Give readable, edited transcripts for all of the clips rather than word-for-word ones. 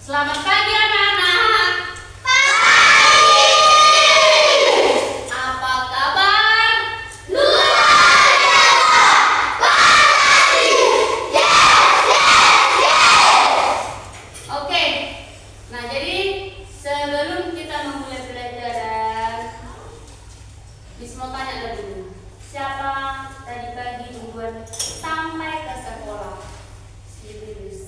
Selamat pagi anak-anak. Apa kabar? Oke. Nah, jadi sebelum kita memulai pelajaran, Miss mau tanya dulu. Siapa tadi pagi duluan sampai ke sekolah? Sibelius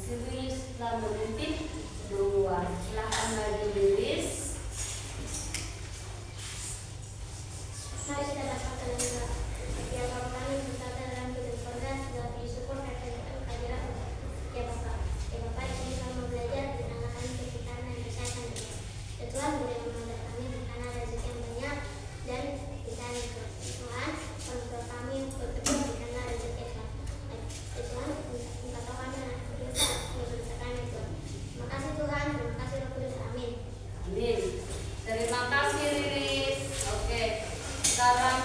telah memimpin duluan. Silahkan bagi Lilis. Mari kita dapatkan setiap kami berkata dalam hidup sorga sudah bersyukur karena kehadiran ya Bapak. Ya Bapak, kami selalu belajar dengan anak-anak sekitar dan kesehatan. Ya Tuhan, boleh memandang kami karena rezeki yang banyak dan kita Tuhan, orang tua kami bekerja karena rezeki yang banyak. Ya Tuhan, minta tahu kami anak berdosa, memberitakan ya Tuhan. Terima kasih Tuhan, terima kasih Roh Kudus, amin. Amin. Terima kasih Lilis. Oke. Sekarang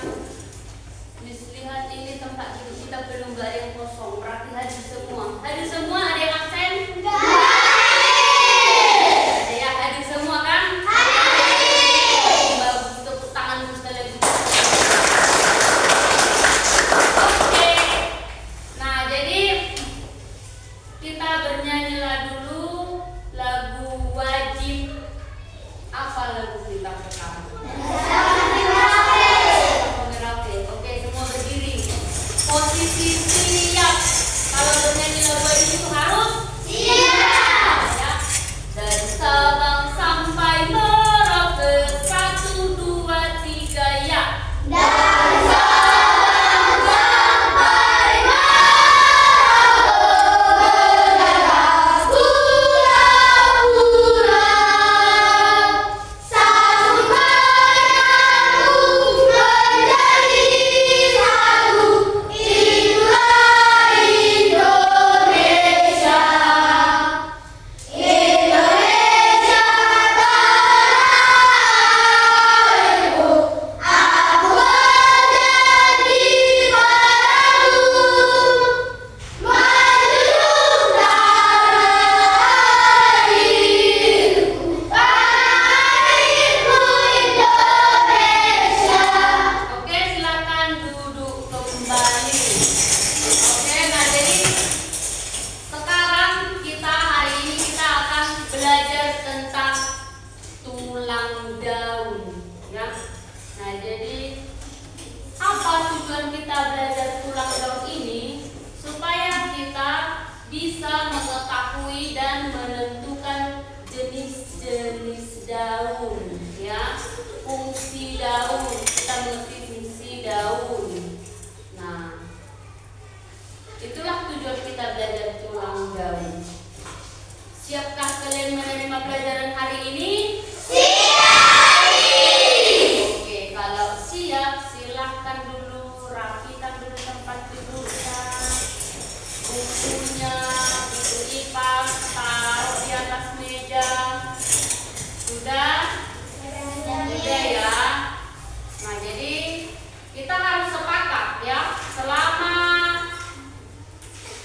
Miss lihat ini tempat duduk kita belum ada yang kosong. Berarti hadir semua. Hadir semua, ada yang absen? Enggak. Ada ya, hadir semua kan? Hadir. Bagus, tepuk tangan sekali lagi. Oke. Nah, jadi kita bernyanyilah dulu lagu wajib. Apa lagu kita pertama? Oke, semua berdiri. Posisi siap. Kalau bernyanyi lagu wajib itu harus siap. Ya. Dari Sabang sampai Merauke, 1, 2, 3 ya. Dari Sabang sampai Merauke, pulau-pulau, satu menyambung menjadi satu. Itulah Indonesia, Indonesia tanahku. Aku berjanji padamu, menjunjung tanah airku, tanah airku Indonesia. Oke, silakan duduk kembali. Oke, nah jadi sekarang hari ini kita akan belajar tentang tulang daun, ya. Nah, jadi apa tujuan kita belajar tulang daun ini? Supaya kita bisa mengetahui dan menentukan jenis-jenis daun, ya. Fungsi daun, kita mengerti fungsi daun. Nah, itulah tujuan kita belajar tulang daun. Siapkah kalian menerima pelajaran hari ini? Oke, kalau siap, silahkan dulu rapikan dulu tempat duduknya, bukunya, buku IPA, taruh di atas meja. Sudah? Sudah ya. Nah, jadi kita harus sepakat ya, selama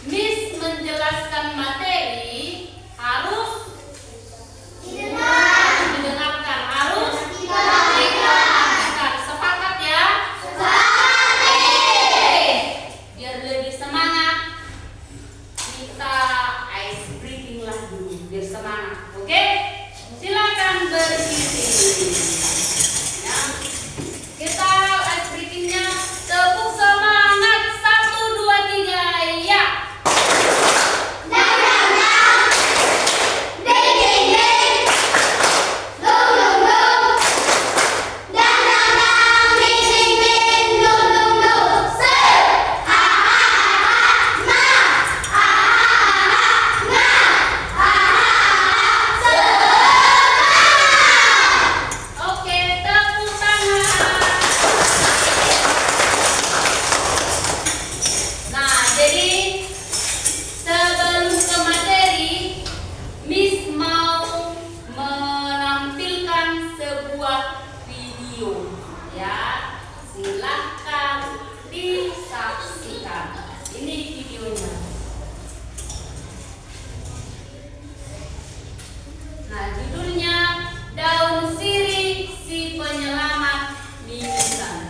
Miss menjelaskan materi harus didengarkan, harus diperhatikan. Sepakat ya? Oke. Biar lebih semangat, kita ice breathing lah dulu biar semangat. Oke? Silakan berdiri. Ya. Kita ice breathingnya tepuk semangat 1, 2, 3 ya. Nah, judulnya Daun Sirih Si Penyelamat Mimisan.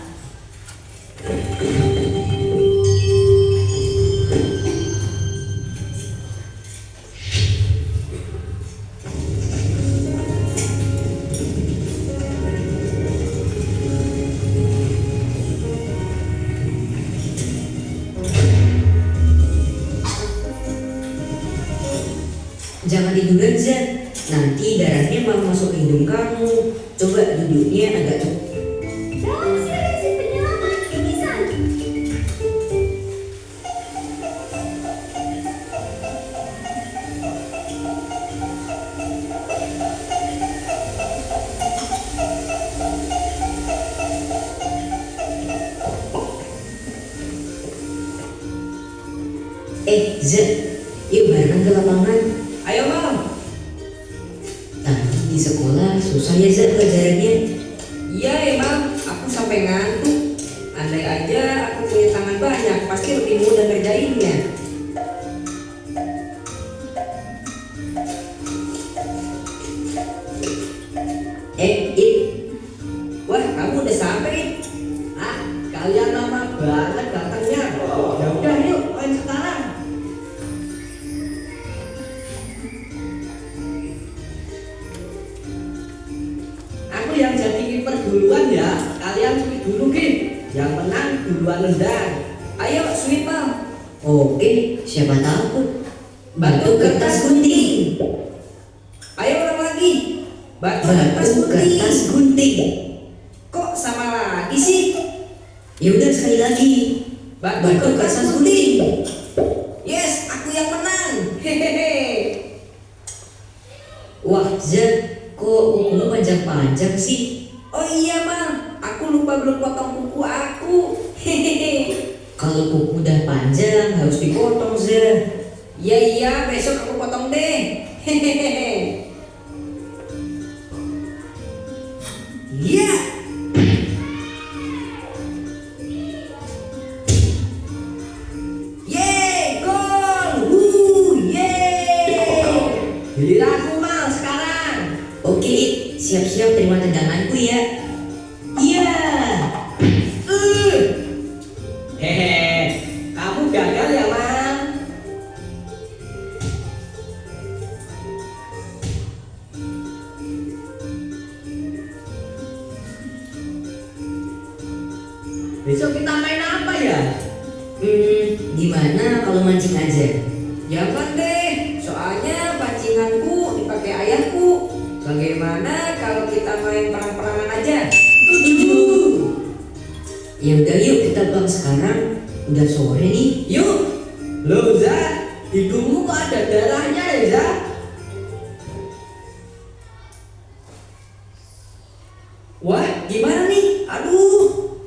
Jangan tiduran, Zan. Nanti darahnya malah masuk ke hidung kamu. Coba duduknya agak cepat. Daun sirih si penyelamat mimisan. Zan, yuk bareng ke lapangan. Ayo Mam. Tadi di sekolah susah ya, Zan, pelajarannya. Iya emang, aku sampai ngantuk. Andai aja aku punya tangan banyak, pasti lebih mudah ngerjainnya. It. Wah, kamu udah sampai. Ah, kalian lama banget datangnya. Ya udah yuk, main sekarang. Aku yang jadi kiper duluan ya. Kalian sweep dulu, Ki. Yang menang duluan nendang. Ayo sweep, Mam. Oke, siapa tahu. Batu kertas gunting. Ayo ulang lagi. Batu kertas Batu gunting. kertas gunting. Kok sama lagi sih? Ya udah sekali lagi. Batu kertas gunting. Yes, aku yang menang. Hehehe. Wah, Zan, kok kukumu panjang-panjang sih? Oh iya, Mam. Aku lupa belum potong kuku aku. Hehehe. Kalau kuku udah panjang harus dipotong, Zan. Iya, besok aku potong deh. Hehehe. Iya. Yeay, gol. Yeay. Giliranku, Mal, sekarang. Oke, It. Siap-siap terima tendanganku ya. Iya. Hehe. Kamu gagal ya, Mal. Besok kita main apa ya? Gimana kalau mancing aja? Jangan deh, soalnya pancinganku dipakai ayahku. Bagaimana kalau kita main perang-perangan aja? Setuju. Ya udah yuk kita pulang sekarang. Udah sore nih. Yuk. Loh, Za, hidungmu kok ada darahnya ya, Za? Wah, gimana nih? Aduh.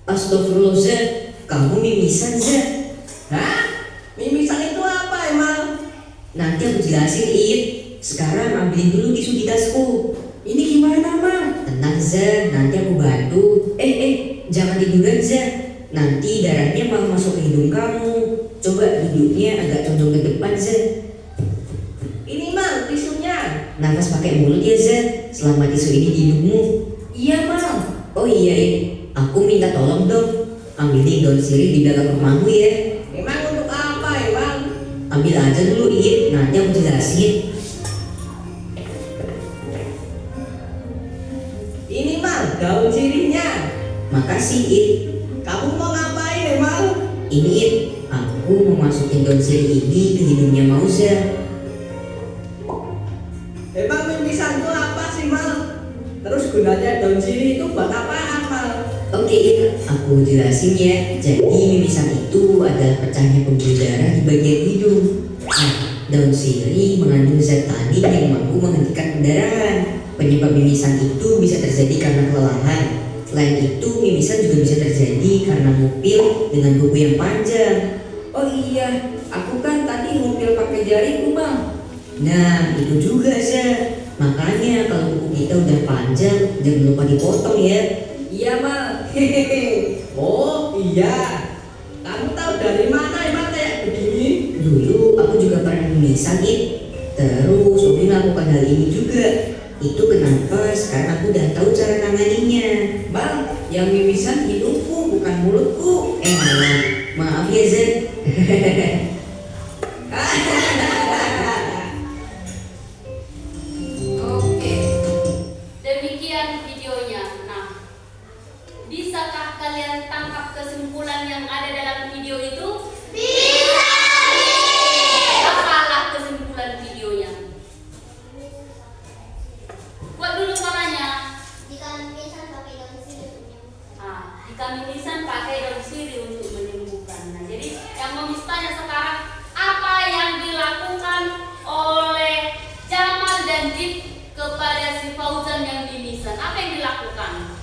Astagfirullah, Zan. Kamu mimisan, Zan. Hah? Mimisan itu apa emang? Nanti aku jelasin, It. Sekarang ambilin dulu tisu di tasku. Ini gimana, Mang? Tenang, Zan. Nanti aku bantu. Jangan tiduran, Zan. Nanti darahnya malah masuk ke hidung kamu. Coba duduknya agak condong ke depan, Zan. Ini, Mang, tisunya. Nafas pakai mulut ya, Zan. Selama tisu ini di hidungmu. Iya, Mang. Oh iya, It. Aku minta tolong dong. Ambilin daun sirih di belakang rumahmu ya. Emang untuk apa, emang? Ambil aja dulu, It. Nanti aku jelasin. Ini, Mang, daun sirihnya. Makasih, It. Kamu mau ngapain, emang? Ini, It. Aku mau masukin daun sirih ini ke hidungnya Mauza. Emang mimisan itu apa sih, Mang? Terus gunanya daun sirih itu buat apaan, Mang? Oke, It. Aku jelasin ya. Jadi mimisan itu adalah pecahnya pembuluh darah di bagian hidung. Nah, daun sirih mengandung zat tanin yang mampu menghentikan pendarahan. Penyebab mimisan itu bisa terjadi karena kelelahan. Selain itu, mimisan juga bisa terjadi karena ngupil dengan kuku yang panjang. Oh iya, aku kan tadi ngupil pakai jariku, Mang. Nah, itu juga, Zah. Makanya kalau kuku kita udah panjang, jangan lupa dipotong ya. Iya, Mang. Hehehe. Oh iya. Kamu tahu dari mana emang kayak begini? Dulu aku juga pernah mimisan, It. Terus Umi melakukan hal ini juga. Itu kenapa sekarang aku udah tahu cara nanganinya. Bang, yang mimisan hidungku bukan mulutku. Maaf ya Zen. Oke, demikian videonya. Nah, bisakah kalian tangkap kesimpulan yang ada dalam video itu? Bisa. Apalah kesimpulan videonya? Buat dulu suaranya. Jika mimisan pakai daun sirih Jika mimisan pakai daun sirih untuk menyembuhkan. Nah, jadi yang Momis tanya sekarang, apa yang dilakukan oleh Jamal dan Jid kepada si Fauzan yang mimisan? Apa yang dilakukan?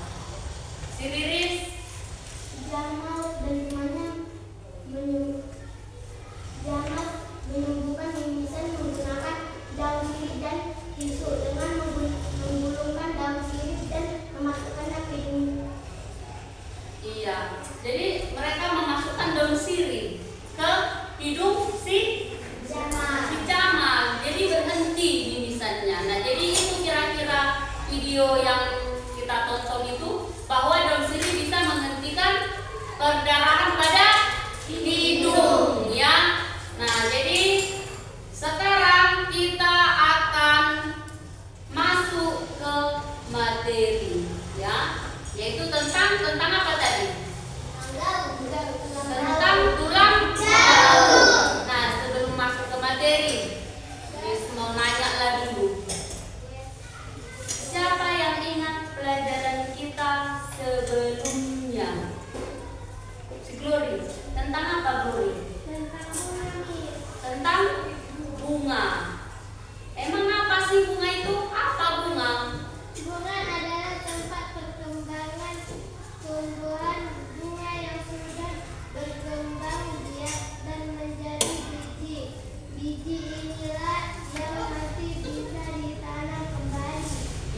Si Riris? Jamal dan temannya menyembuhkan mimisan menggunakan daun sirih dan tisu dengan menggulungkan daun sirih dan memasukkannya ke hidung. Iya. Jadi mereka memasukkan daun sirih ke hidung si Jamal. Jadi berhenti mimisannya. Nah, jadi itu kira-kira video yang kita tonton itu, bahwa daun sirih bisa menghentikan perdarahan pada hidung, ya. Nah, jadi sekarang kita akan masuk ke materi, ya, yaitu tentang apa tadi? Tentang tulang daun. Nah, sebelum masuk ke materi, Miss mau nanya lah dulu. Siapa yang ingat pelajaran kita sebelumnya? Si Glory. Tentang apa, Glory? Tentang bunga. Emang apa sih bunga itu? Apa bunga? Bunga adalah tempat perkembangan tumbuhan bunga yang sudah berkembang biak dan menjadi biji. Biji inilah yang nanti bisa ditanam kembali.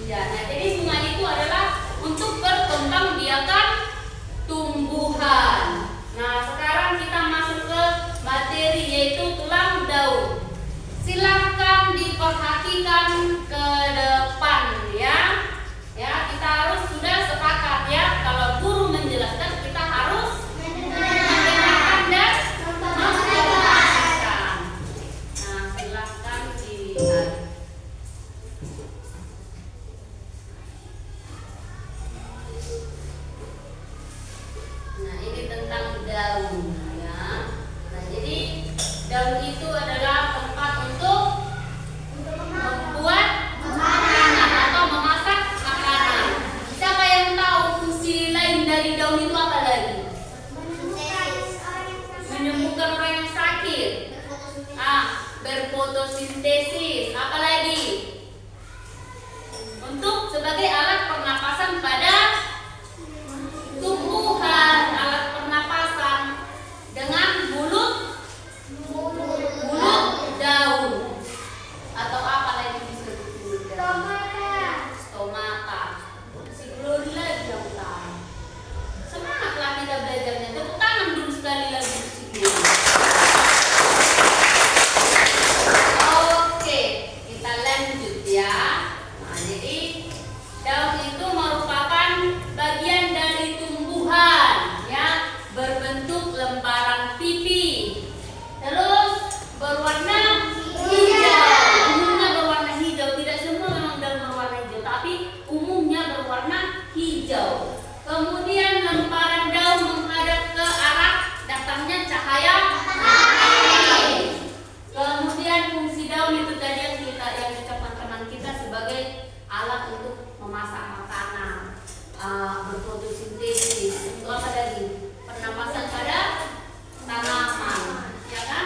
Iya, nah jadi bunga itu adalah untuk perkembangbiakan tumbuhan. Nah, sekarang kita masuk ke materi, yaitu tulang daun. Silahkan diperhatikan ke depan, ya. Ya, kita harus sudah sepakat, ya. Kalau guru menjelaskan, kita harus mendengarkan dan memperhatikan. Nah, silahkan dilihat. Nah, ini tentang daun, ya. Nah, jadi daun itu adalah tempat untuk membuat makanan atau memasak makanan. Siapa yang tahu fungsi lain dari daun itu apa lagi? Menyembuhkan orang yang sakit. Berfotosintesis. Apa lagi? Untuk sebagai alat pernapasan pada tumbuhan, alat pernapasan dengan bulut daun. Atau apa lagi disebut bulut daun? Stomata. Si Glory lagi yang tahu. Semangatlah kita belajarnya. Tepuk tangan dulu sekali lagi si Glory. Oke, kita lanjut ya. Nah, jadi daun itu merupakan bagian dari tumbuhan, ya, berbentuk lembaran pipi. Terus berwarna hijau. Umumnya berwarna hijau. Tidak semua memang daun berwarna hijau, tapi umumnya berwarna hijau. Kemudian lembaran daun menghadap ke arah datangnya cahaya matahari. Kemudian fungsi daun itu tadi yang ucapkan teman kita sebagai alat untuk memasak makanan, berfotosintesis, untuk apa lagi? Pernapasan pada tanaman, ya kan?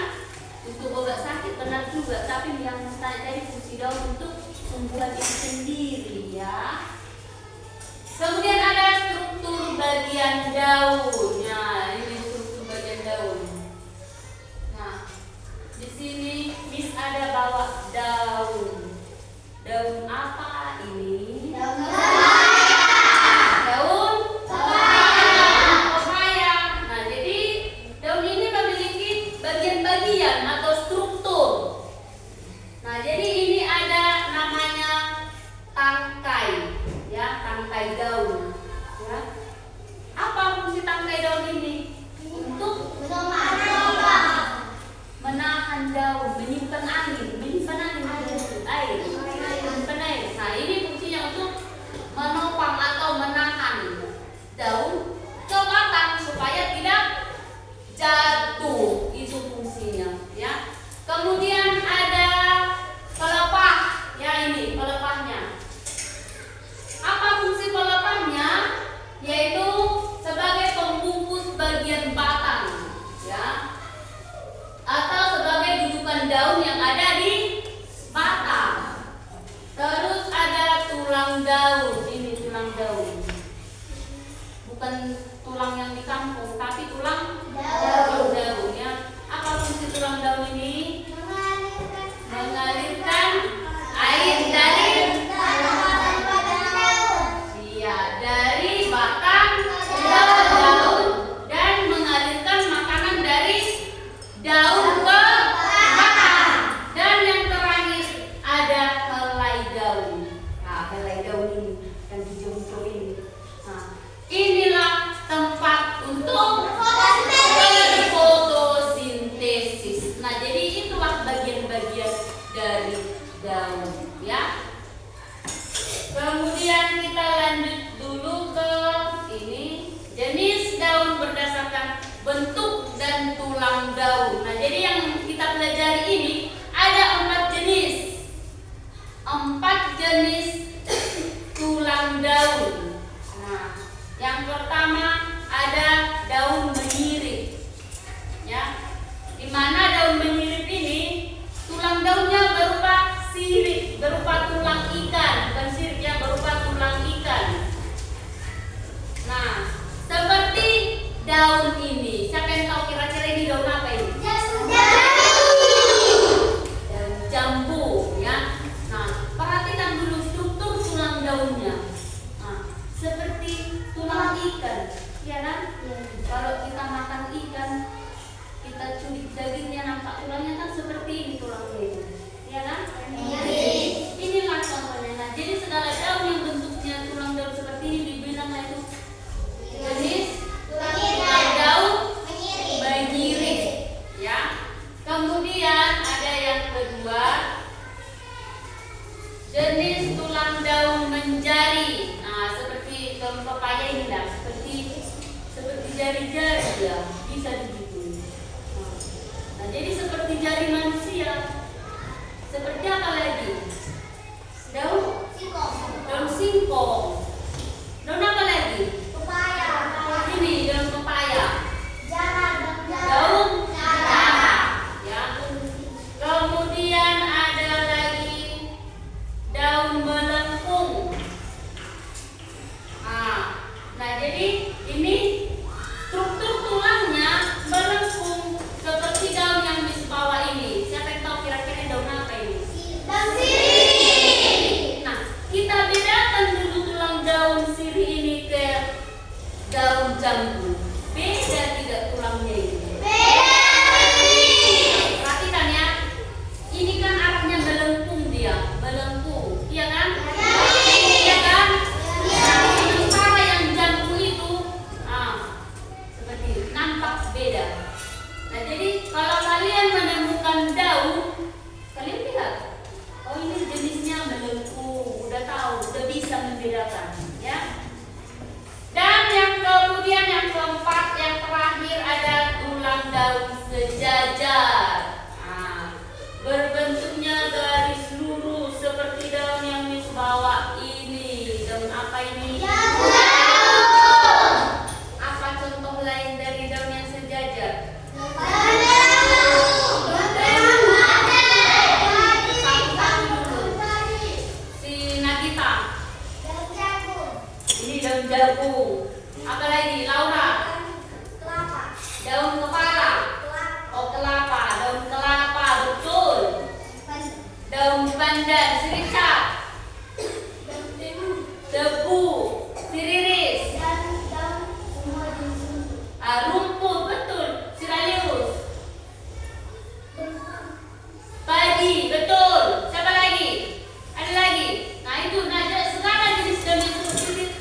Untuk obat sakit benar juga, tapi yang tadi fungsi daun untuk tumbuhan itu sendiri, ya. Kemudian ada struktur bagian daun. Nah, ini struktur bagian daun. Nah, di sini Miss ada bawa daun. Daun apa ini? Daun pepaya. Nah, jadi daun ini memiliki bagian-bagian atau struktur. Nah, jadi tangkai daun. Ya. Apa fungsi tangkai daun ini? Untuk menahan daun, menyimpan angin air, menyimpan air. Nah, ini fungsinya untuk menopang atau menahan daun ke batang supaya tidak jatuh. Itu fungsinya, ya. Kemudian ada pelepah, ya ini pelepahnya. Apa fungsi pelepahnya? Yaitu sebagai pembungkus bagian batang, ya, atau sebagai dudukan daun yang ada di batang. Terus ada tulang daun, ini tulang daun, bukan tulang yang di kampung, tapi tulang daun, ya. Apa fungsi tulang daun ini? Mengalirkan air dari batang ke daun dan mengalirkan makanan dari daun ke batang. Dan yang terakhir ada helai daun. Nah, helai daun ini yang hijau-hijau ini. Nah, inilah tempat untuk fotosintesis. Nah, jadi itulah bagian-bagian dari daun, ya. Kemudian kita lanjut dulu ke ini, jenis daun berdasarkan bentuk dan tulang daun. Nah, jadi yang kita pelajari ini ada 4 jenis. 4 jenis tulang daun. Nah, yang pertama ada daun menyirip. Ya. Di mana daun menyirip ini tulang daunnya berupa sirip, berupa tulang ikan, bukan sirip ya, berupa tulang ikan. Nah, seperti daun ini, siapa yang tahu kira-kira ini daun apa ini? Daun jambu, ya. Nah, perhatikan dulu struktur tulang daunnya. Nah, seperti tulang ikan, ya kan? Kalau kita makan ikan, kita curi dagingnya, nampak tulangnya kan seperti ini tulangnya ini, ya kan? Inilah contohnya. Nah, jadi segala daun yang bentuknya tulang daun seperti ini dibilanglah itu jenis tulang daun menyirip, ya. Kemudian ada yang kedua, jenis tulang daun menjari. Nah, seperti daun pepaya ini lah, seperti jari-jari ya, bisa begitu. Nah, jadi seperti jari manusia. Seperti apa lagi? Daun singkong. Daun apa lagi? Ini daun pepaya. Daun jarak, ya. Kemudian ada lagi daun melengkung. Nah, jadi ini struktur tulangnya melengkung seperti daun yang di bawah ini. Siapa yang tahu kira-kira daun apa ini? Nah, kita bedakan dulu tulang daun sirih ini ke daun jambu. Beda tidak tulangnya ini? Perhatikan ya. Ini kan arahnya melengkung dia, melengkung. Iya kan? Iya kan? Sementara yang jambu itu seperti ini, nampak beda. Nah, jadi kalau kalian menemukan daun, kalian lihat, oh ini jenisnya melengkung, udah tahu, udah bisa membedakan, ya. Dan yang kemudian yang keempat, yang terakhir ada tulang daun sejajar. Berbentuknya garis lurus seperti daun yang di bawah ini. Daun apa ini? Apa contoh lain dari daun yang sejajar? Si Nagita. Ini daun jagung. Apa lagi? Laura. Daun kepala. Oh, kelapa. Daun kelapa, betul. Daun pandan, si Richard. Debu, si Riris. Rumput, betul. Si Ralius. Padi, betul. Siapa lagi? Ada lagi? Nah, itu segala jenis daun yang seperti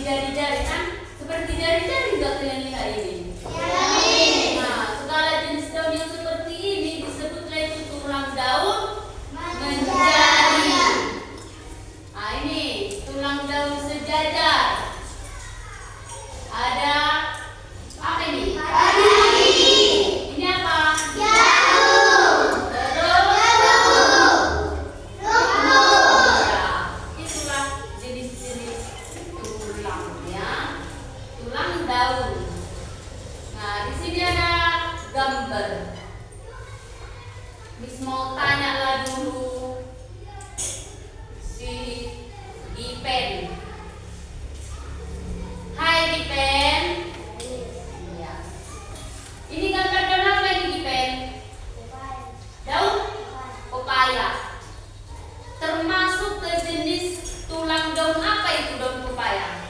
jari-jari kan? Seperti jari-jari nggak kalian lihat ini? Nah, segala jenis daun yang seperti ini disebutlah itu tulang daun menjadi. Nah, ini tulang daun sejajar. Ada apa ini? Ini apa? Itulah jenis-jenis tulangnya, tulang daun. Nah, di sini ada gambar. Miss mau tanyalah dulu si Gipen. Hai Gipen. Iya. Ini gambar daun apa ini Gipen? Daun pepaya. Termasuk ke jenis tulang daun apa itu daun pepaya?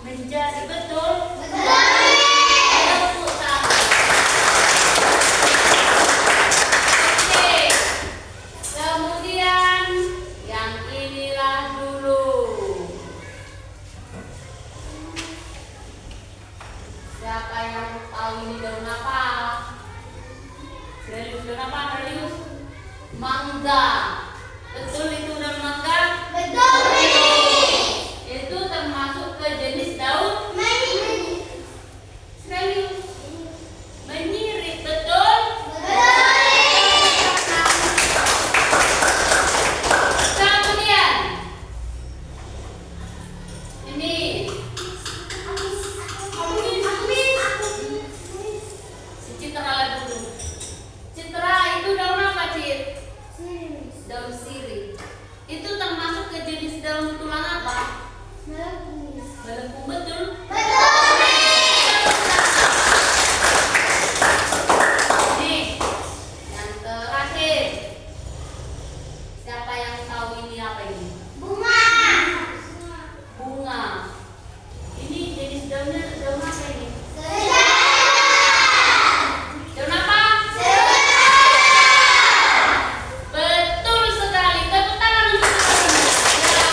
Menjadi, betul? Tepuk tangan. Oke. Kemudian yang inilah dulu. Siapa yang tahu ini daun apa? Serius, daun apa? Serius? Mangga. Betul itu daun mangga? Itu termasuk ke jenis daun serius. Menyirip, betul? Kemudian ini si Citra dulu. Citra itu daun apa, Cit? Daun sirih. Itu termasuk ke jenis daun tulang apa? Melengkung, betul? Nih, yang terakhir. Siapa yang tahu ini apa ini? Bunga. Ini jenis daunnya daun apa ini? Daun apa? Betul sekali. Tepuk tangan untuk kita.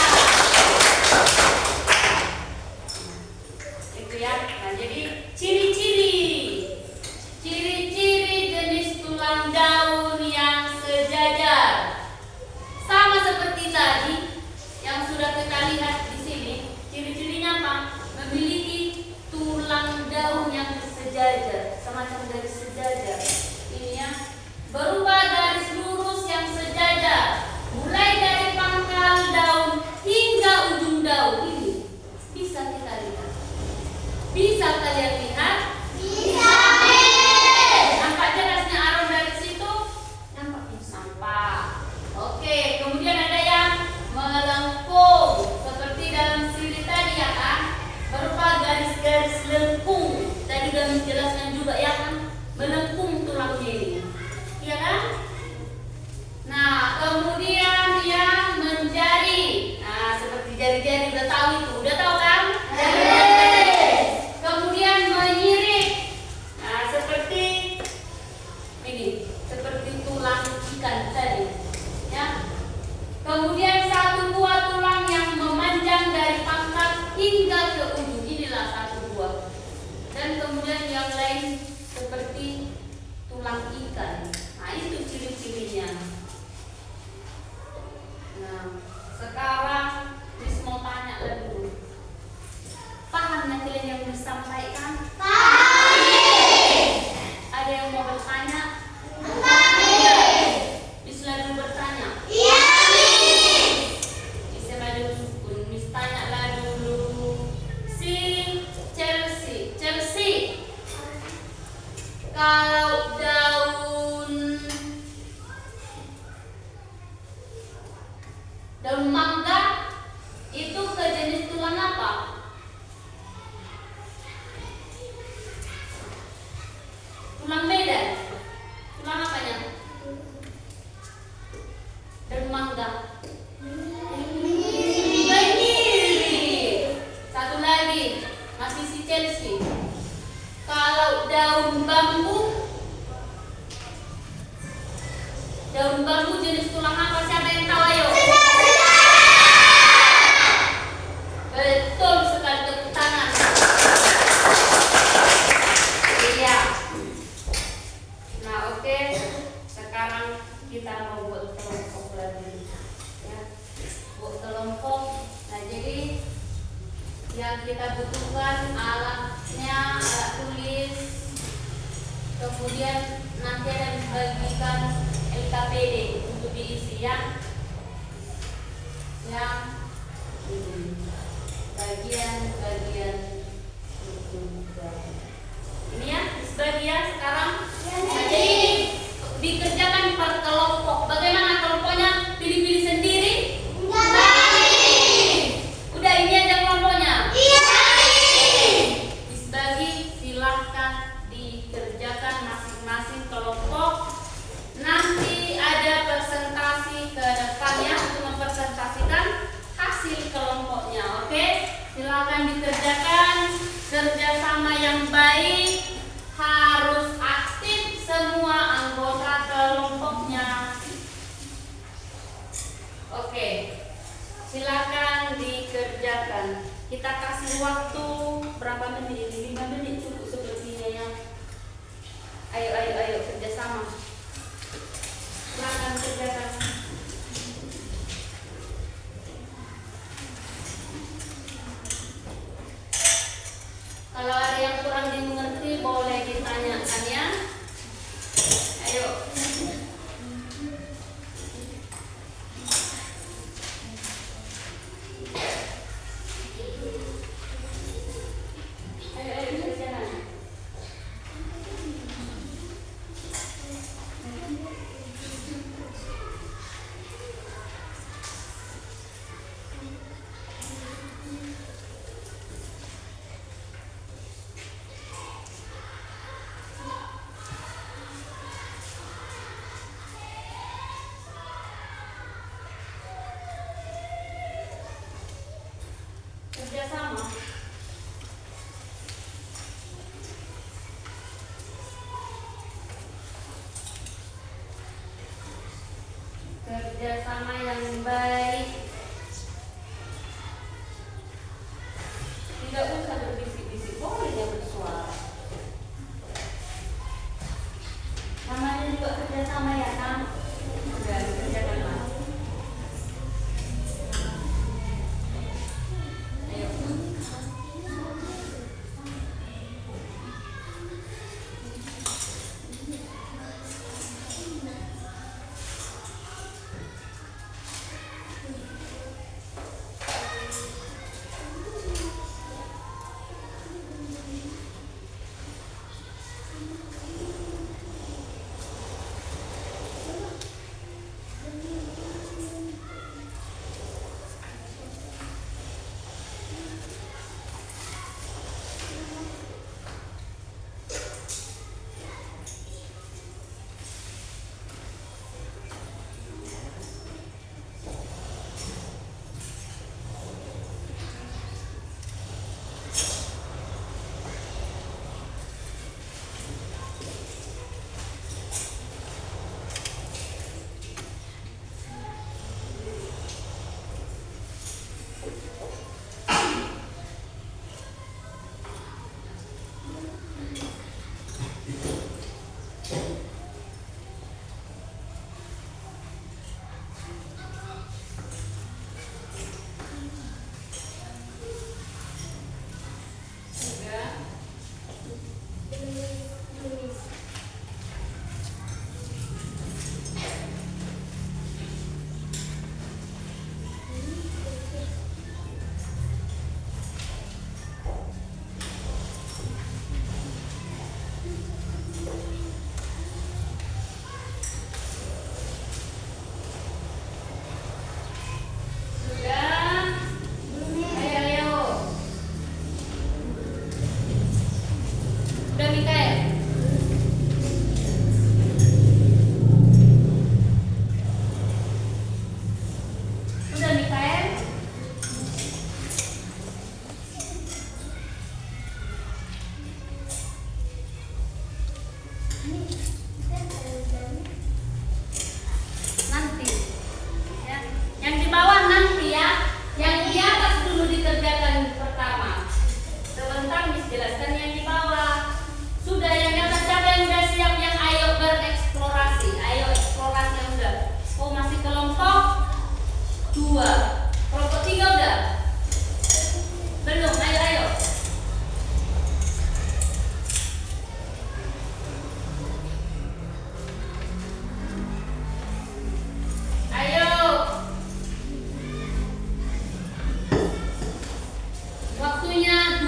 Itu ya. Nah, jadi ciri-ciri jenis tulang daun yang sejajar. Sama seperti tadi yang sudah kita lihat di sini. Ciri-cirinya apa? Memiliki tulang daun yang sejajar, semacam garis sejajar. Ini ya. Berupa garis lurus yang sejajar, mulai dari pangkal daun hingga ujung daun. Ini bisa kita lihat. Bisa kalian lihat? Nampak jerasnya aroma dari situ? Nampak. Oke, kemudian ada yang melengkung seperti dalam sirih tadi ya kan? Berupa garis-garis lengkung. Tadi udah menjelaskan juga ya kan? Melengkung tulangnya ini. Iya kan? Nah, kemudian yang menjadi. Nah, seperti jari-jari udah tahu itu. Udah tahu kan? Kemudian menyirip. Nah, seperti ini, seperti tulang ikan tadi. Ya. Kemudian satu buah tulang yang memanjang dari pangkal hingga ke ujung. Inilah satu buah. Dan kemudian yang lain seperti tulang ikan. Nah, itu ciri-cirinya. Nah, sekarang Miss mau tanya dulu. Paham nggak kalian yang Miss sampaikan? Ada yang mau bertanya? Miss lalu bertanya. Miss tanyalah dulu si Chelsea. Kalau daun Yang kita butuhkan alatnya, alat tulis. Kemudian nanti ada dibagikan LKPD untuk diisi ya. Yang bagian ini ya, dibagi ya sekarang. Jadi dikerjakan per kelompok. Bagaimana kelompoknya? Pilih-pilih sendiri? Udah ini aja kelompoknya? Dibagi, silahkan dikerjakan masing-masing kelompok. Nanti ada presentasi ke depannya untuk mempresentasikan hasil kelompoknya. Oke, silakan dikerjakan. Kerjasama yang baik, harus aktif semua anggota kelompoknya. Oke, silakan dikerjakan. Kita kasih waktu berapa menit? 5 menit cukup sepertinya ya. Ayo kerjasama. Silakan kerjakan. Kalau ada yang kurang dimengerti boleh ditanyakan ya. Ayo. Ayo kerjakan. Kerjasama. Kerjasama yang baik. Tidak usah berbisik-bisik, boleh ya bersuara. Namanya juga kerjasama ya kan? Udah kerjakan lah. Ayo.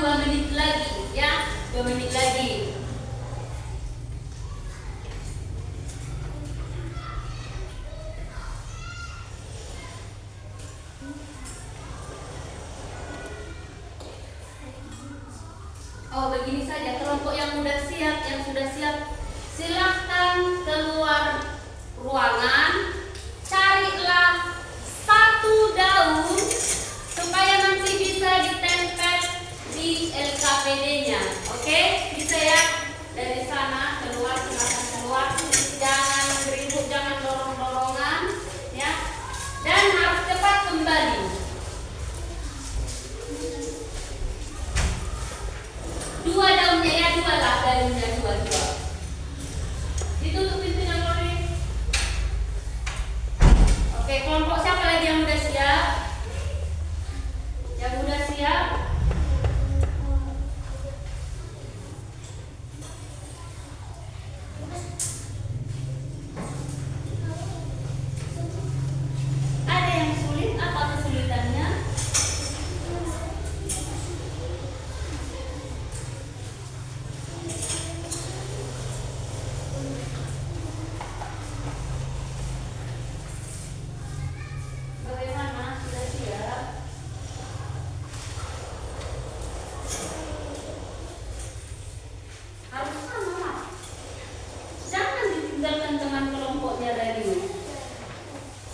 2 menit lagi ya, 2 menit lagi. Oh, begini saja, kelompok yang sudah siap, silahkan keluar ruangan, carilah 1 daun supaya nanti bisa ditempel di LKPD-nya. Oke, bisa ya? Dari sana keluar, silahkan keluar, jangan ribut, jangan dorong-dorongan, ya. Dan harus cepat kembali. 2 daunnya ya, 2 lah daunnya, 2. Ditutup pintunya, Lori. Oke, kelompok siapa lagi yang udah siap? Yang udah siap? Ada yang sulit? Apa kesulitannya? Bagaimana? Sudah siap? Harus sama lah. Jangan ditinggalkan teman kelompoknya tadi.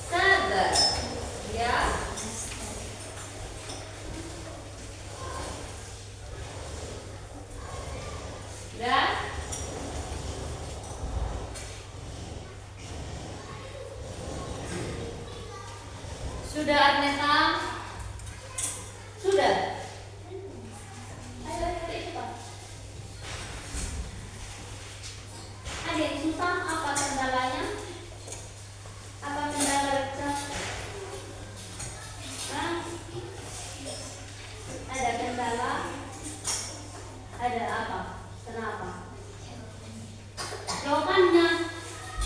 Sabar, ya. Dan sudah, Arneta? Sudah? Ayo cepat. Ada yang susah? Apa kendalanya? Apa kendala recap? Hah? Ada kendala? Ada apa? Kenapa? Jawabannya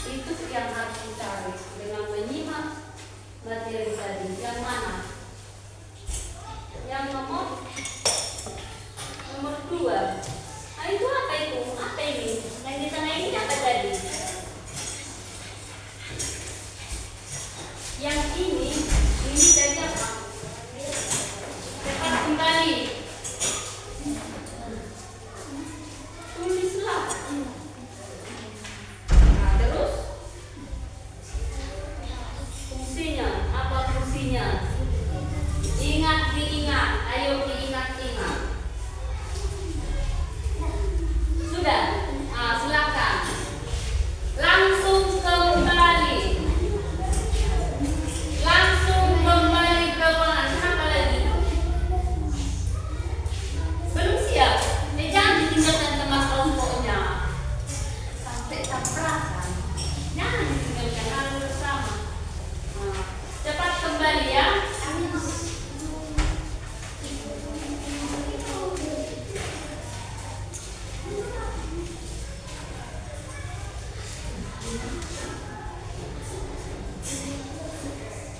itu yang harus dicari dengan menyimak materi tadi. Yang mana? Yang nomor 2. Nah, itu apa itu? Apa ini? Yang di tengah ini apa tadi? Yang ini tadi apa? Cepat kembali. Tulislah. Nah, terus fungsinya, apa fungsinya? Diingat, ayo diingat-ingat. Sudah? Nah, silakan. Langsung kembali ke ruangan. Kenapa lagi? Belum siap? Jangan ditinggalkan teman kelompoknya sampai tabrakan. Jangan ditinggalkan, harus bersama. Nah, cepat kembali ya.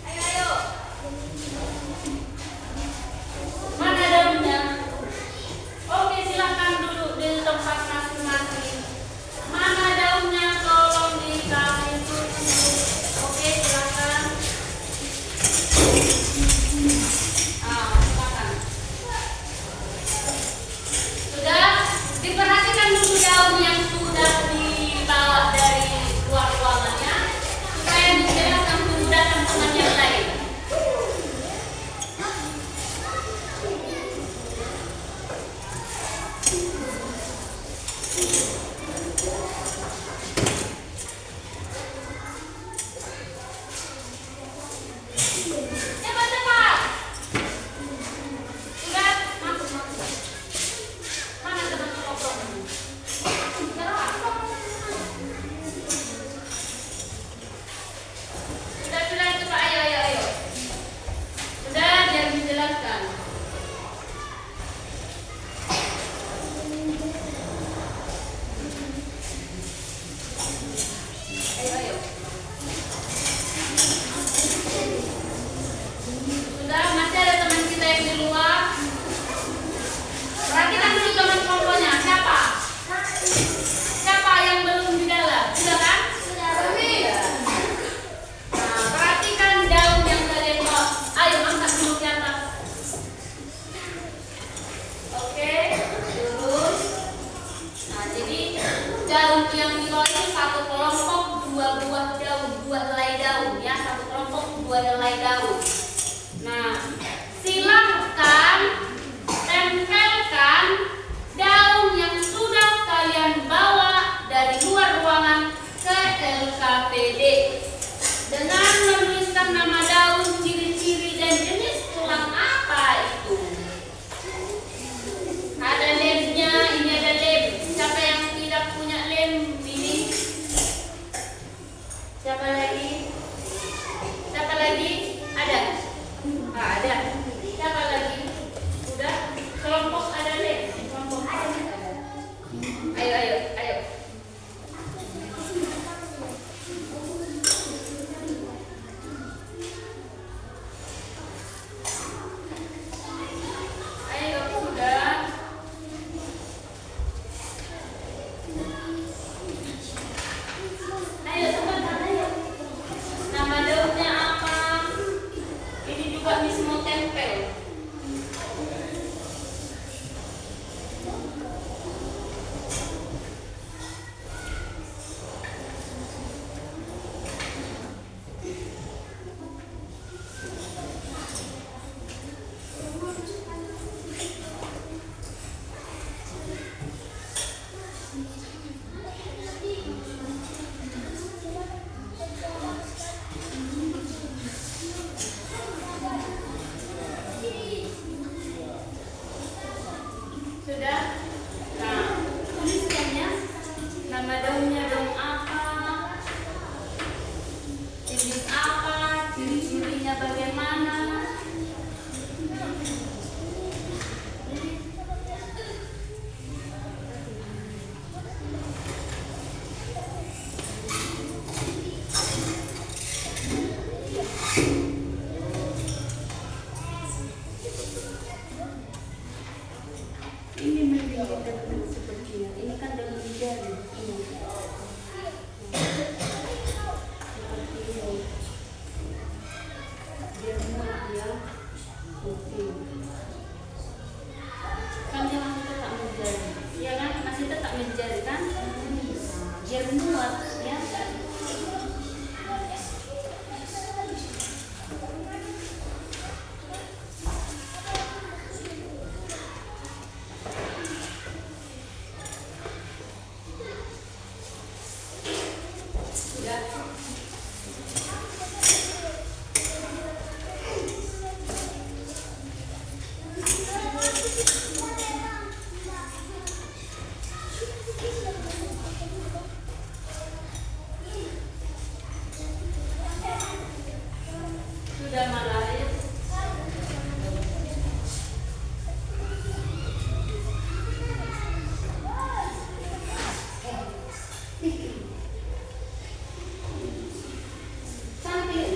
Ayo. Mana daunnya? Oke, silakan duduk di tempat masing-masing. Mana daunnya? Tolong dikasih tutup. Oke, silakan. Silakan. Sudah diperhatikan dulu daun yang sudah dibawa dari luar ruangannya supaya menjelaskan memudahkan teman yang lain. Cepat. Sudah, masuk. Mana teman kelompokmu? sehelai daun. Nah, silahkan tempelkan daun yang sudah kalian bawa dari luar ruangan ke LKPD dengan menuliskan nama daun, ciri-ciri dan jenis tulang apa itu. Ada lemnya, ini ada lem. Siapa yang tidak punya lem ini? Siapa lagi? Siapa lagi? Ada? Ada. Siapa lagi? Udah? Kelompok ada lem? Kelompok ada. Ayo, ayo, ayo. Ayo, sudah. Ayo, cepat, ayo. Nama daunnya apa? Ini juga Miss mau tempel. Sudah? Nah, tuliskannya. Nama daunnya daun apa? Jenis apa? Ciri-cirinya bagaimana? Ini memang daun sepertinya. Ini kan daun jari. Ini. Seperti ini. Dia muat ya. Oke. Kan dia masih tetap menjadi. Ya kan? Masih tetap menjadi kan? Biar muat ya. Sudah malaria. Cantik.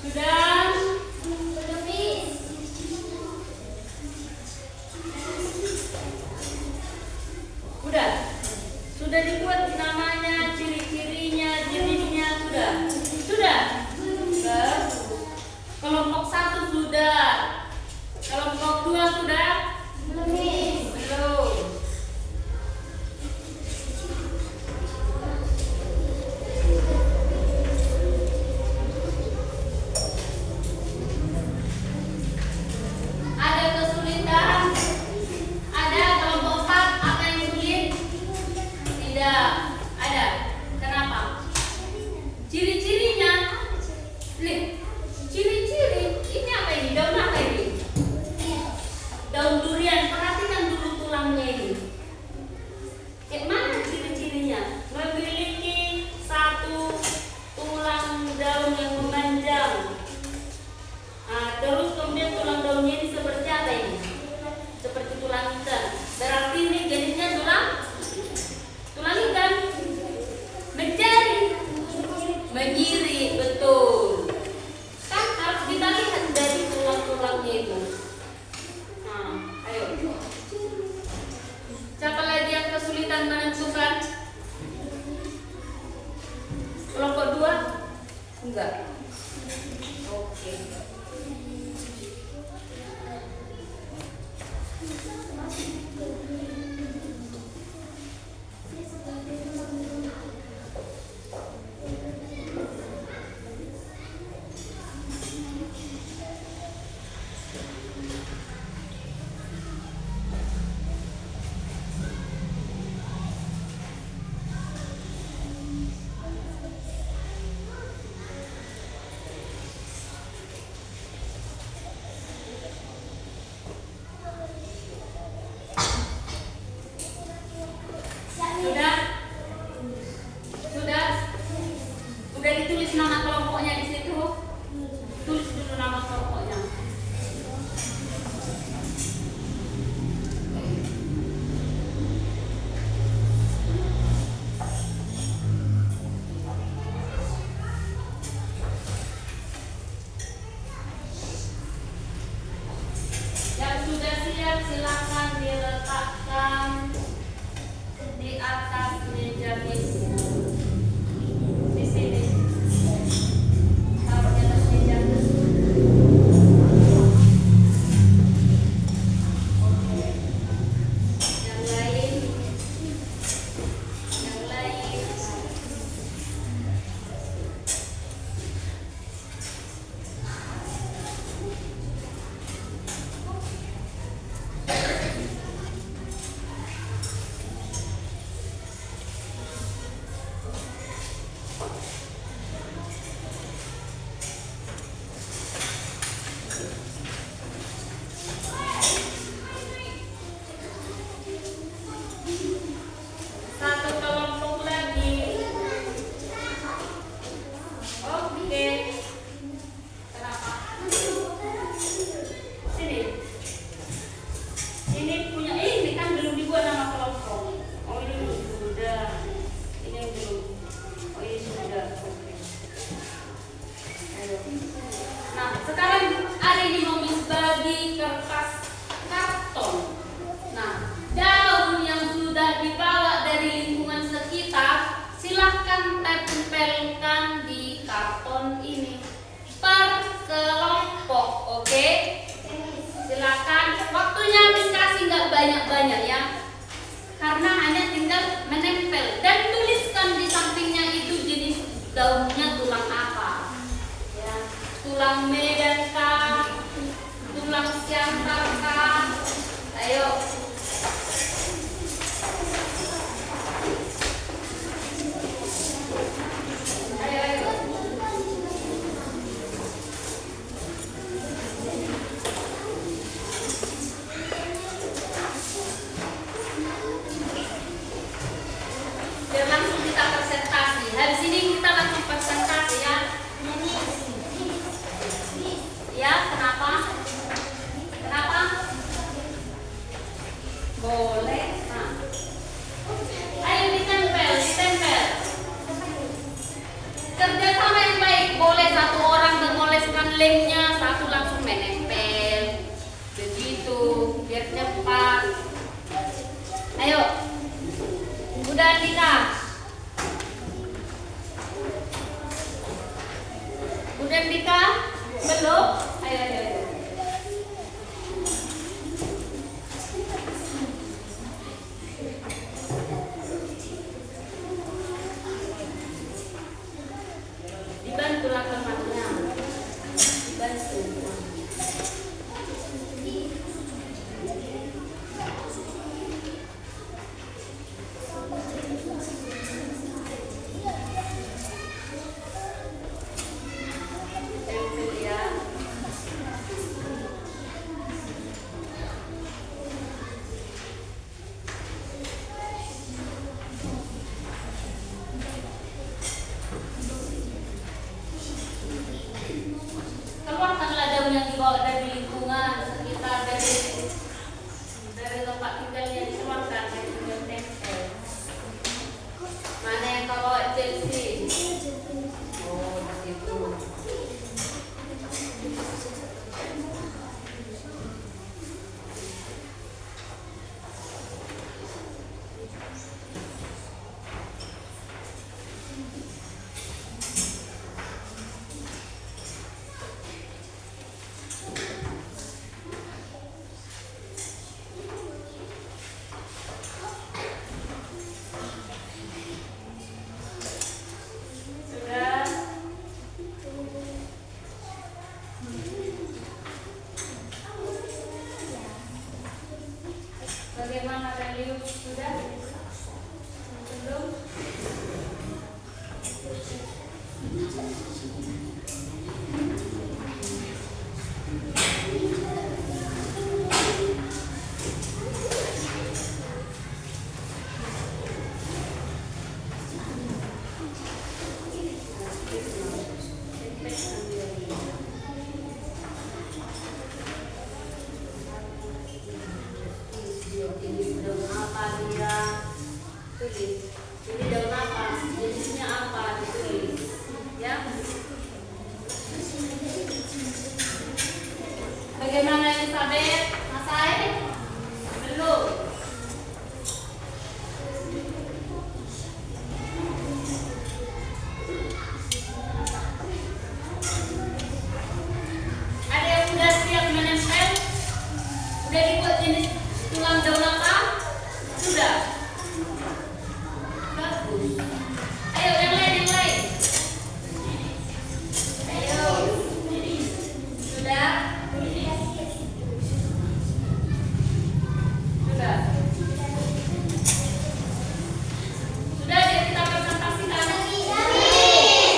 Sudah. Udah. Sudah dibuat namanya, ciri-cirinya, jenisnya sudah. Sudah. Kelompok 1 sudah. Kelompok 2 sudah? Belum. Ada kesulitan? Ada kelompok 4 apa yang sulit? Tidak. Ada. Kenapa? Ciri-cirinya? Lihat. Ciri-ciri. Ini apa ini? Daun apa ini? Daun durian. Perhatikan dulu tulangnya ini. Kayak mana ciri-cirinya? Memiliki satu tulang daun yang memanjang. Nah, terus kemudian tulang daunnya ini seperti apa ini? Seperti tulang ikan. Berarti ini jenisnya tulang ikan. Menjari, menyiri, betul. Kan harus kita lihat dari tulang-tulangnya itu. Nah, ayo. Siapa lagi yang kesulitan menentukan? Kelompok 2? Enggak. Oke. tulang Medan kah? Tulang Siantar kah? Ayo. Ayo, ayo. Biar langsung kita presentasi. Habis ini kita langsung presentasi ya. Ya, kenapa? Kenapa? Boleh. Nah. Ayo ditempel, ditempel. Kerjasama yang baik. Boleh satu orang mengoleskan lemnya, satu langsung menempel. Begitu, biar cepat. Ayo. Udah Andika. Udah Andika? Belum? Ayo, ayo, ayo. Dibantulah temannya. Dibantu. Tempel ya. Keluarkanlah daun yang dibawa dari lingkungan sekitar, dari tempat tinggalnya, dikeluarkan dari tinggal tempel. Mana yang kau bawa Chelsea? Oh, di situ. Sudah. Bagaimana Delius? Sudah? Belum? Ini daun apa dia? Tulis. Ini daun apa? Jenisnya apa? Ditulis. Ya. Bagaimana Elizabeth? Masai? Belum. Ada yang sudah siap menempel? Udah dibuat jenis tulang daun apa? Sudah. Bagus. Ayo yang lain, yang lain. Ayo. Sudah. Sudah. Sudah, dia kita presentasikan.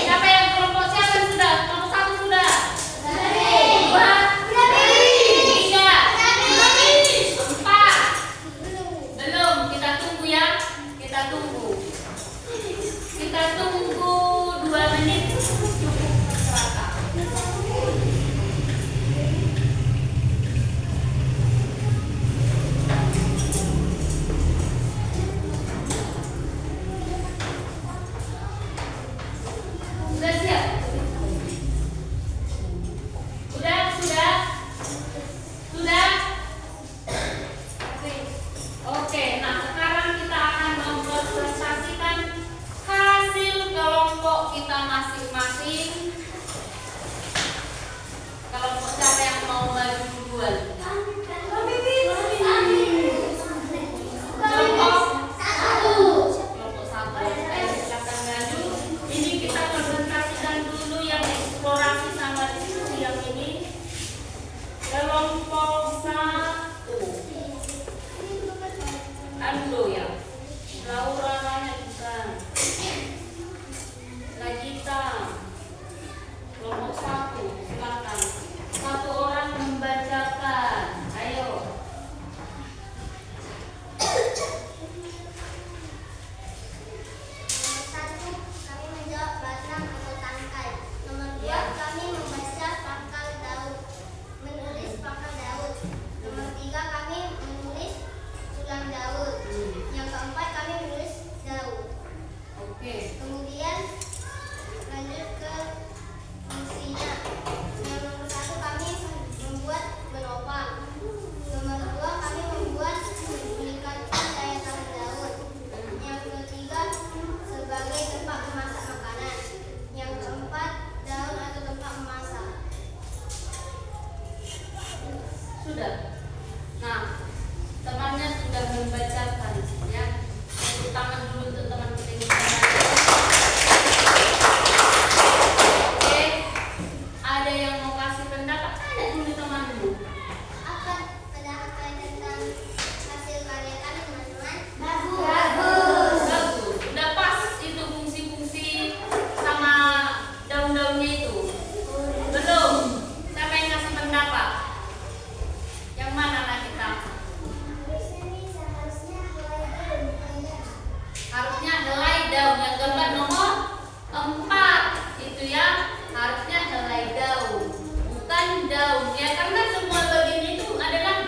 Siapa yang kelompok siapa yang sudah? Kelompok satu sudah. Dua. Tiga. Empat. Belum, kita tunggu. sudah. Nah, temannya sudah membacakan ya. Tepuk tangan dulu untuk teman kita yang sudah. Oke, ada yang mau kasih pendapat? Tanya dulu temanmu. Apa pendapat kalian tentang hasil karya kami, teman-teman? Bagus. Udah pas itu fungsi-fungsi sama daun-daunnya itu. Belum. Siapa yang kasih pendapat? Yang mana anak kita? Harusnya helai daun. Yang gambar nomor 4 itu ya. Harusnya helai daun, bukan daun ya, karena semua bagian itu adalah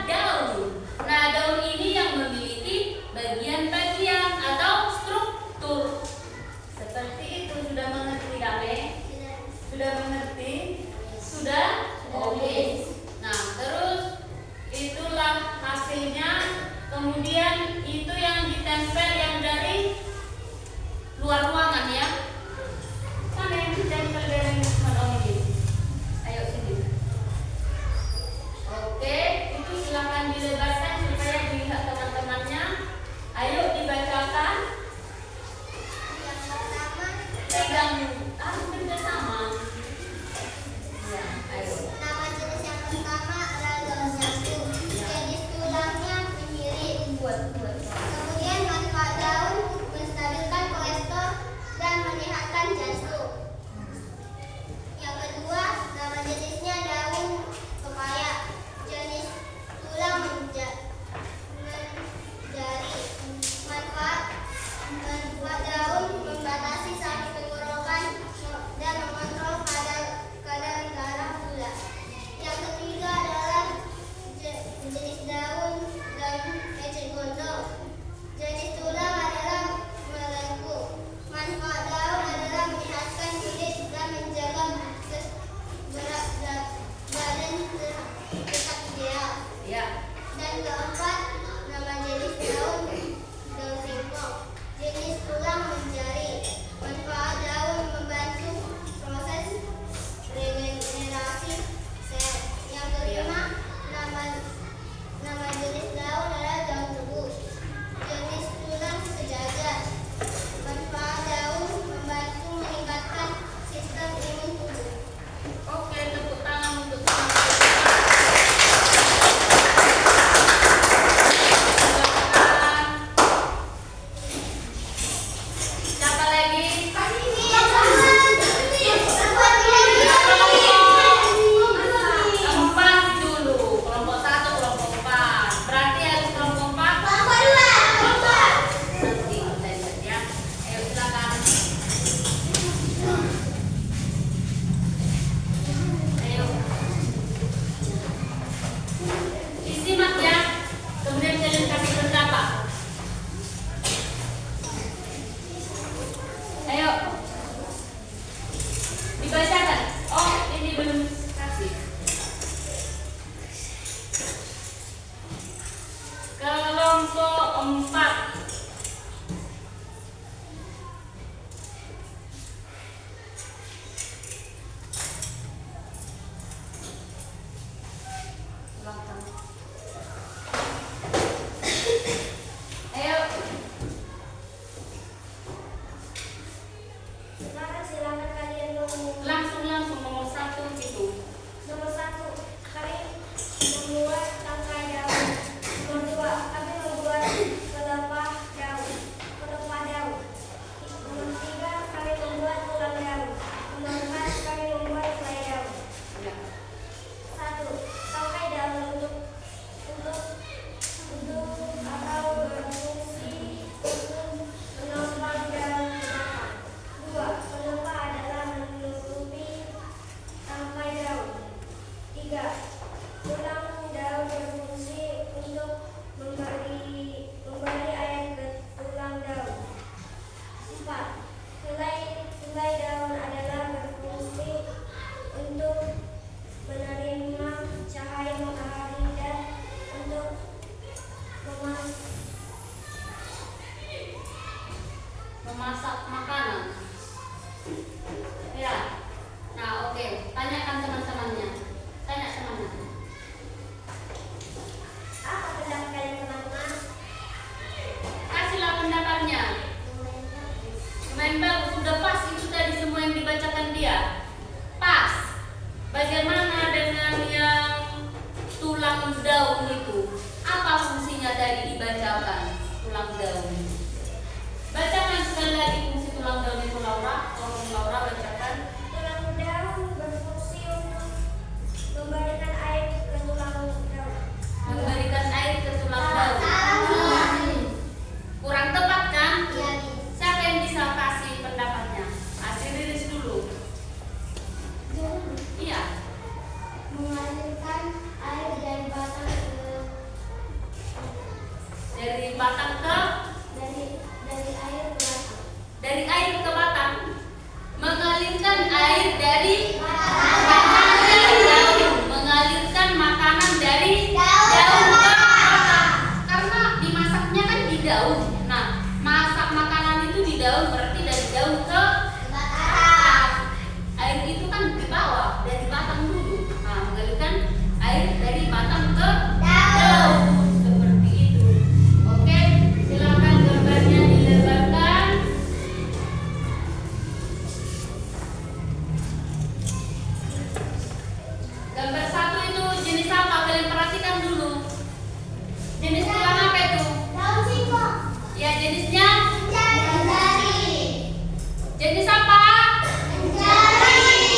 Gambar 1 itu jenis apa? Kalian perhatikan dulu. Jenis tulang apa itu? Daun singkong. Ya, jenisnya. Jari. Jenis apa? Jari.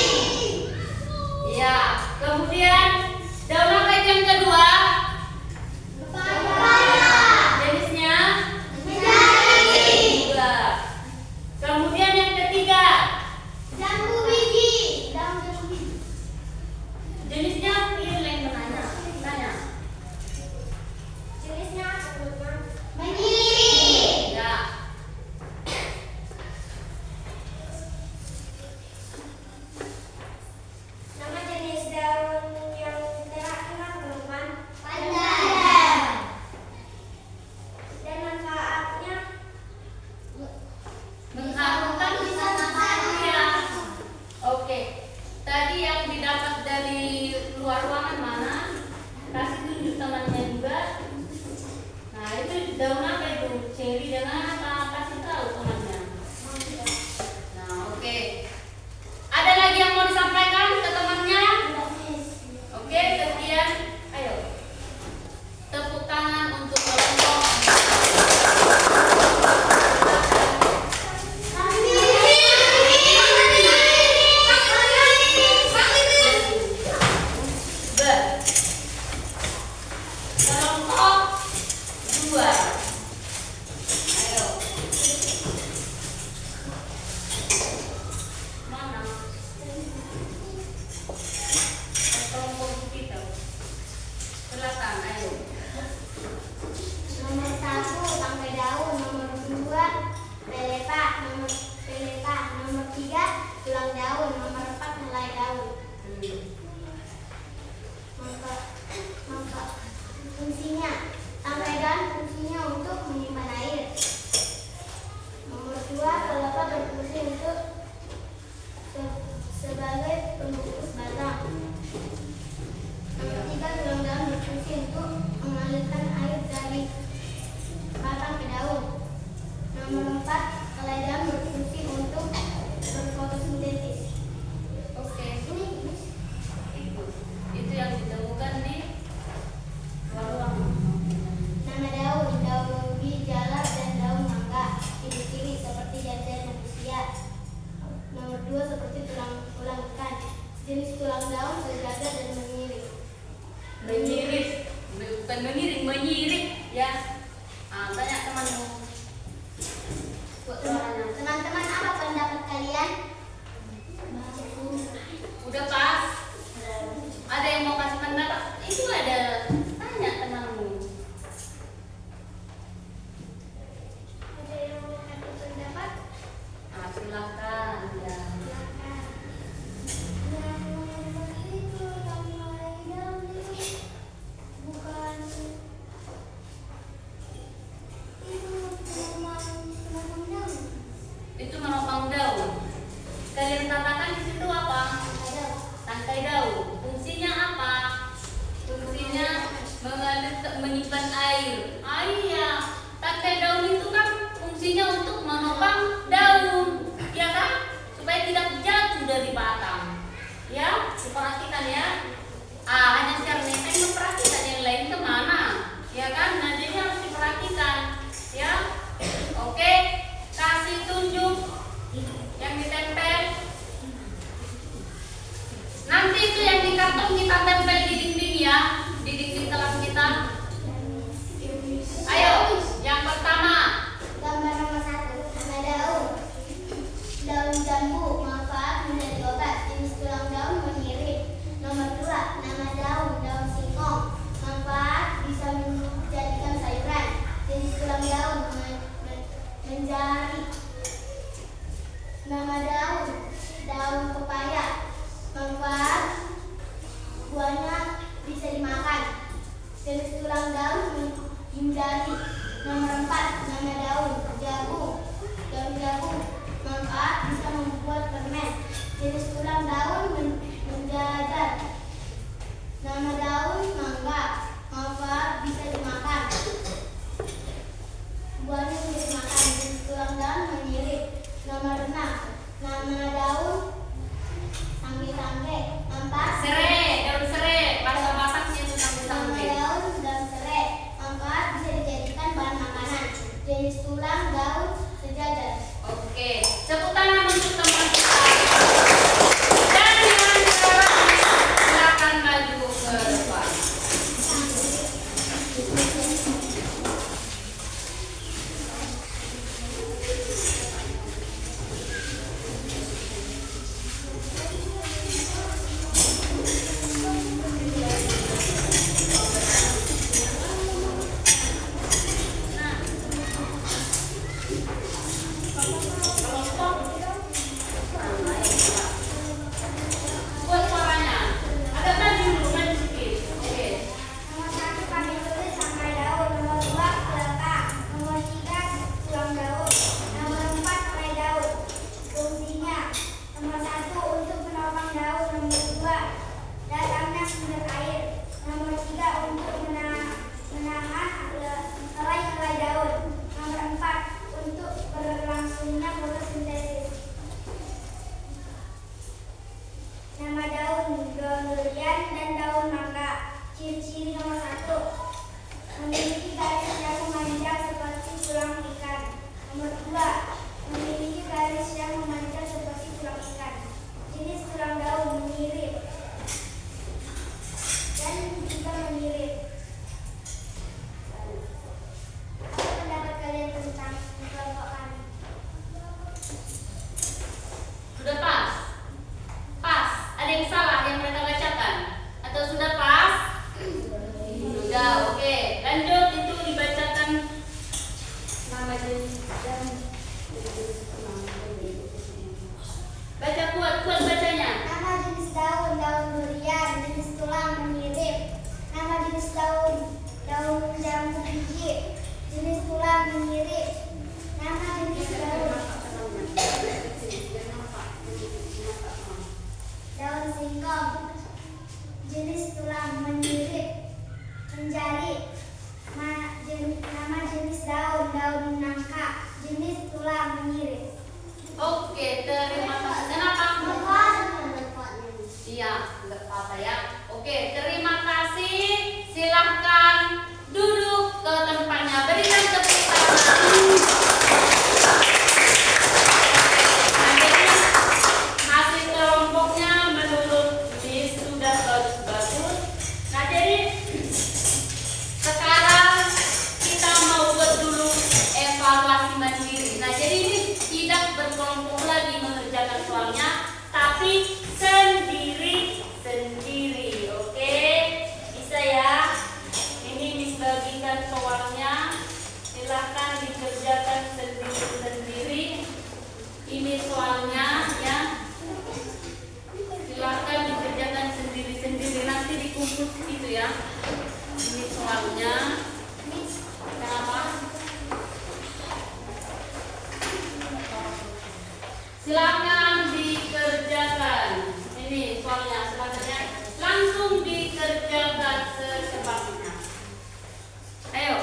Ya, kemudian daun apa itu yang kedua? Pepaya. Jenisnya. Jari. Dua. Kemudian yang ketiga, Jambu biji. Daun jambu biji. jenisnya. Pilih yang menanya. Tanya. Jenisnya menyirik. Ya. Nama jenis daun yang terkenal teman pandan. Dan manfaatnya Mengharumkan ya. Oke. Tadi yang didapat dari luar ruangan mana? Kasih tunjuk temannya juga. Nah, itu daun apa itu? Ceri dengan apa? Kasih tahu temannya. Nah, oke. Ada lagi yang mau disampaikan ke temannya? Oke, sekian. Ayo. Tepuk tangan untuk kelompok. Kelompok 2. Ayo. Mana? Kelompok kita. Silakan, ayo. nomor 1 tangkai daun, nomor 2 pelepah, nomor 3 tulang daun, nomor 4 helai daun. Manfaat fungsinya tangkai daun fungsinya untuk menyimpan air. Nomor 2 pelepah berfungsi untuk sebagai pembungkus batang. Nomor 3 tulang daun berfungsi untuk mengalirkan air dari batang ke daun. Nomor 4 helai daun berfungsi untuk berfotosintesis. Oke. Itu yang ditemukan di luar ruangan. Nama daun ubi, jalar, dan daun mangga. Ciri-ciri seperti jari manusia. Nomor 2 seperti tulang ikan. Jenis tulang daun sejajar dan menyirik. Menyirik, bukan mengiring, menyirik ya. Tanya temanmu. Buat suaranya. Teman-teman, apa pendapat kalian? Udah pas. Ada yang mau kasih pendapat? Itu ada. Tanya temanmu. Ada yang mau kasih pendapat? Silakan ya. Itu menopang daun. Kalian katakan di situ apa? Tangkai daun. Fungsinya apa? Fungsinya menyimpan air. Iya. Tangkai daun itu kan fungsinya untuk menopang daun, ya kan? Supaya tidak jatuh dari batang. Ya, diperhatikan ya. Hanya secara nenek memperhatikan, yang lain kemana? Ya kan? Nah, jadi harus diperhatikan. Ya, oke. Kasih tunjuk yang ditempel. Nanti itu yang di karton kita tempel di dinding ya, di dinding kelas kita. Ayo, yang pertama. Gambar nomor 1, nama daun. Daun jambu, manfaat menjadi obat. Jenis tulang daun menyirik. Nomor 2, nama daun. Daun singkong, manfaat bisa menjadikan sayuran. Jenis tulang daun menjari. Nama daun. Daun pepaya, manfaat buahnya bisa dimakan. Jenis tulang daun menjari. Nomor 4, nama daun. Jagung. Daun jagung, manfaat bisa membuat permen. Jenis tulang daun menjajar. Nama daun mangga, manfaat bisa dimakan. Buahnya bisa dimakan. Jenis tulang daun menyirik. Nomor 6, nama daun sangge-sangge, manfaat Serai, daun serai. Oke, terima kasih. Silahkan duduk ke tempatnya. Berikan tepuk tangan. Nah, jadi hasil kelompoknya menurut Miss sudah bagus-bagus. Nah, jadi sekarang kita mau buat dulu evaluasi mandiri. Nah, jadi ini tidak berkelompok lagi mengerjakan soalnya, tapi sendiri-sendiri. Oke, bisa ya? Ini Miss bagikan soalnya. Silahkan dikerjakan sendiri-sendiri. Ini soalnya ya. Silahkan dikerjakan sendiri-sendiri. Nanti dikumpul gitu ya. Ini soalnya. Kenapa? Silakan dikerjakan. Ini soalnya selanjutnya langsung dikerjakan secepatnya. Ayo.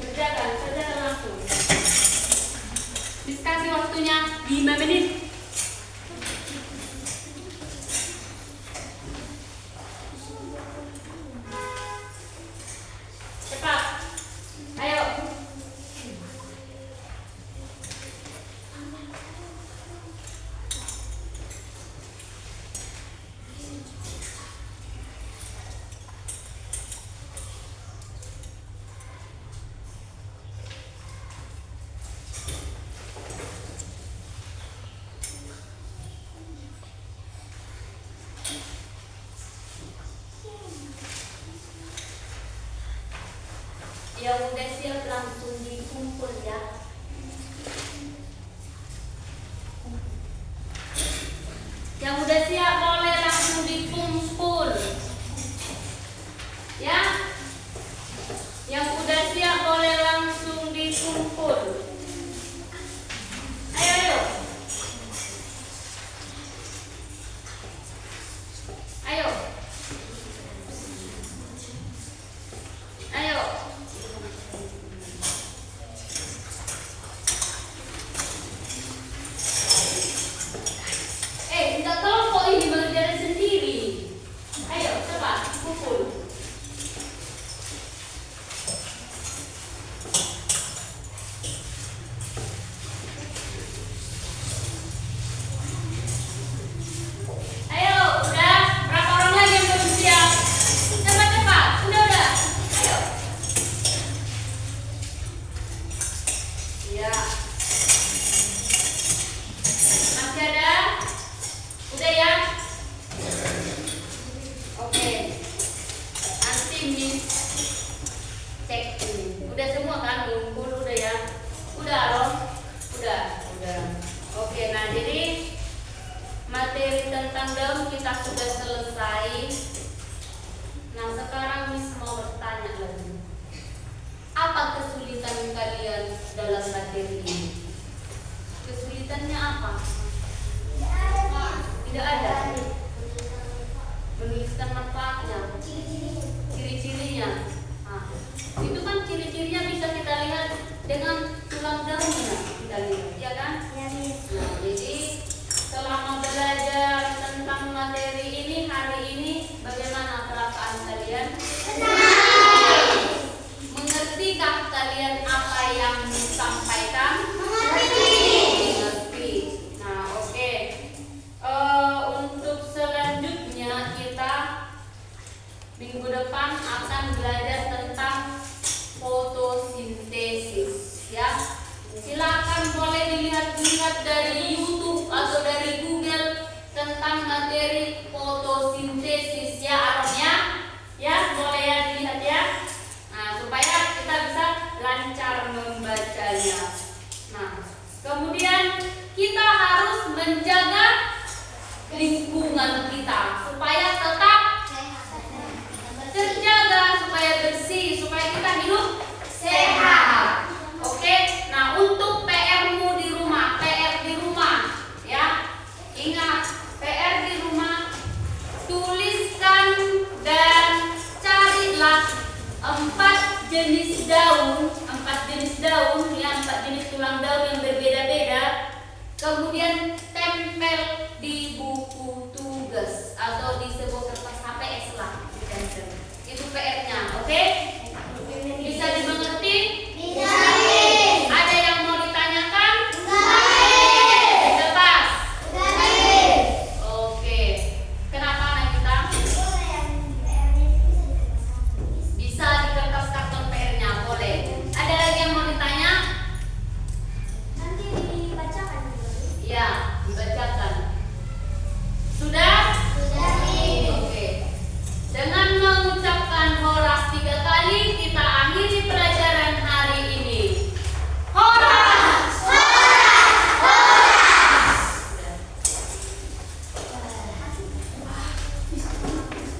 Kerjakan langsung. Kasih waktunya 5 menit. Cepat. Ayo. Yang udah siap langsung dikumpul ya. Yang udah siap boleh langsung dikumpul. Ya. Yang udah siap boleh langsung dikumpul. Ayo, ayo. Ayo. Ayo. Minta tolong kok ini mengerjakan sendiri. Ayo, cepat, kumpul. Ayo, udah. Berapa orang lagi yang belum siap? Cepat-cepat, udah. Ayo. Ya. Masih ada? Udah ya? Oke. Nanti Miss cek ini. Udah semua kan? Kumpul udah ya? Udah, Ron? Udah. Oke, nah jadi materi tentang daun kita sudah selesai. Nah, sekarang Miss mau bertanya lagi. Apa kesulitan kalian dalam materi ini? Kesulitannya apa? Tidak ada. Menuliskan manfaatnya, ciri-cirinya. Nah, itu kan ciri-cirinya bisa kita lihat dengan tulang daunnya, kita lihat, ya kan? Nah, jadi selama belajar tentang materi ini hari ini, bagaimana perasaan kalian? Mengertikah kalian apa yang disampaikan? Mengerti. Nah, oke. Untuk selanjutnya kita minggu depan akan belajar tentang fotosintesis ya. Silakan boleh dilihat dari YouTube atau dari Google tentang materi fotosintesis ya, Aron ya boleh ya dilihat ya. Nah, supaya kita bisa lancar membacanya. Nah, kemudian kita harus menjaga lingkungan kita supaya tetap terjaga, supaya bersih, supaya kita hidup sehat. Oke. Nah, untuk PR-mu di rumah, PR di rumah ya. Ingat, PR di rumah tuliskan dan carilah 4 jenis daun, 4 jenis daun, ya 4 jenis tulang daun yang berbeda-beda. Kemudian tempel di buku tugas atau di sebuah kertas HPS lah, ditempel. Itu PR-nya, oke?